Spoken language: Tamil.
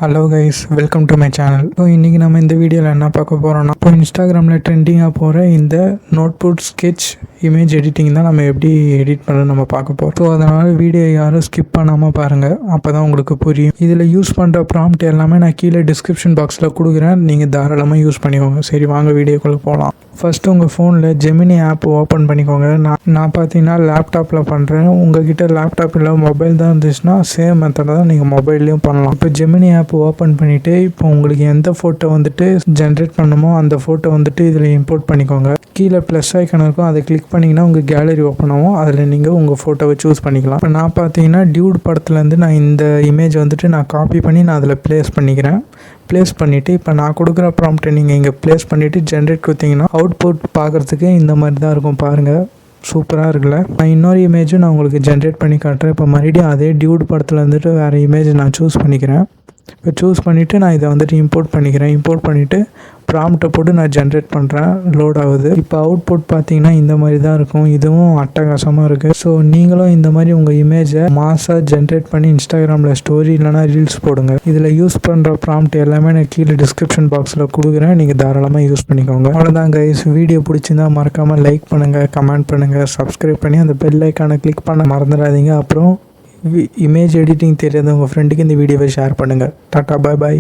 Hello guys, welcome to my channel. So இன்றைக்கி நம்ம இந்த வீடியோவில் என்ன பார்க்க போகிறோம்னா, இப்போ இன்ஸ்டாகிராமில் ட்ரெண்டிங்காக போகிற இந்த நோட்புட் ஸ்கெட்ச் இமேஜ் எடிட்டிங் தான் நம்ம எப்படி எடிட் பண்ண நம்ம பார்க்க போகிறோம். ஸோ அதனால் வீடியோ யாரும் ஸ்கிப் பண்ணாமல் பாருங்கள், அப்போ தான் உங்களுக்கு புரியும். இதில் யூஸ் பண்ணுற ப்ராம்ப்ட் எல்லாமே நான் கீழே டிஸ்கிரிப்ஷன் பாக்ஸில் கொடுக்குறேன், நீங்கள் தாராளமாக யூஸ் பண்ணிக்கோங்க. சரி, வாங்க வீடியோக்குள்ளே போகலாம். ஃபஸ்ட்டு உங்கள் ஃபோனில் ஜெமினி ஆப் ஓப்பன் பண்ணிக்கோங்க. நான் பார்த்தீங்கன்னா லேப்டாப்பில் பண்ணுறேன். உங்கள்கிட்ட லேப்டாப் இல்லை மொபைல் தான் இருந்துச்சுன்னா சேம் மெத்தடை தான் நீங்கள் மொபைல்லையும் பண்ணலாம். இப்போ ஜெமினி ஆப் ஓப்பன் பண்ணிவிட்டு இப்போ உங்களுக்கு எந்த ஃபோட்டோ வந்துட்டு ஜென்ரேட் பண்ணணுமோ அந்த ஃபோட்டோ வந்துட்டு இதில் இம்போர்ட் பண்ணிக்கோங்க. கீழே ப்ளஸ் ஐக்கன் இருக்கும், அதை கிளிக் பண்ணிங்கன்னா உங்கள் கேலரி ஓப்பன் ஆகும். அதில் நீங்கள் உங்கள் ஃபோட்டோவை சூஸ் பண்ணிக்கலாம். இப்போ நான் பார்த்தீங்கன்னா டியூட் படத்துலேருந்து நான் இந்த இமேஜ் வந்துட்டு நான் காப்பி பண்ணி நான் அதில் ப்ளேஸ் பண்ணிக்கிறேன். ப்ளேஸ் பண்ணிவிட்டு இப்போ நான் கொடுக்குற ப்ராம்ப்ட்டை நீங்கள் இங்கே ப்ளேஸ் பண்ணிவிட்டு ஜென்ரேட் கொடுத்தீங்கன்னா அவுட்புட் பார்க்குறதுக்கு இந்த மாதிரி தான் இருக்கும். பாருங்கள், சூப்பராக இருக்குல்ல. நான் இன்னொரு இமேஜும் நான் உங்களுக்கு ஜென்ரேட் பண்ணி காட்டுறேன். இப்போ மறுபடியும் அதே டியூட் படத்தில் வந்துட்டு வேறு இமேஜ் நான் சூஸ் பண்ணிக்கிறேன். இப்போ சூஸ் பண்ணிவிட்டு நான் இதை வந்துட்டு இம்போர்ட் பண்ணிக்கிறேன். இம்போர்ட் பண்ணிவிட்டு ப்ராம்ப்டை போட்டு நான் ஜென்ரேட் பண்ணுறேன். லோட் ஆகுது. இப்போ அவுட்புட் பார்த்தீங்கன்னா இந்த மாதிரி தான் இருக்கும். இதுவும் அட்டகாசமாக இருக்குது. ஸோ நீங்களும் இந்த மாதிரி உங்கள் இமேஜை மாசாக ஜென்ரேட் பண்ணி இன்ஸ்டாகிராமில் ஸ்டோரி இல்லைனா ரீல்ஸ் போடுங்க. இதில் யூஸ் பண்ணுற ப்ராம்ப்ட் எல்லாமே நான் கீழே டிஸ்கிரிப்ஷன் பாக்ஸில் கொடுக்குறேன், நீங்கள் தாராளமாக யூஸ் பண்ணிக்கோங்க. அவ்வளோதான் கைஸ். வீடியோ பிடிச்சிருந்தா மறக்காமல் லைக் பண்ணுங்கள், கமெண்ட் பண்ணுங்கள், சப்ஸ்கிரைப் பண்ணி அந்த பெல் ஐக்கானை கிளிக் பண்ண மறந்துடாதீங்க. அப்புறம் இமேஜ் எடிட்டிங் தெரியாத உங்கள் ஃப்ரெண்டுக்கு இந்த வீடியோவை ஷேர் பண்ணுங்கள். டாட்டா, பாய் பாய்.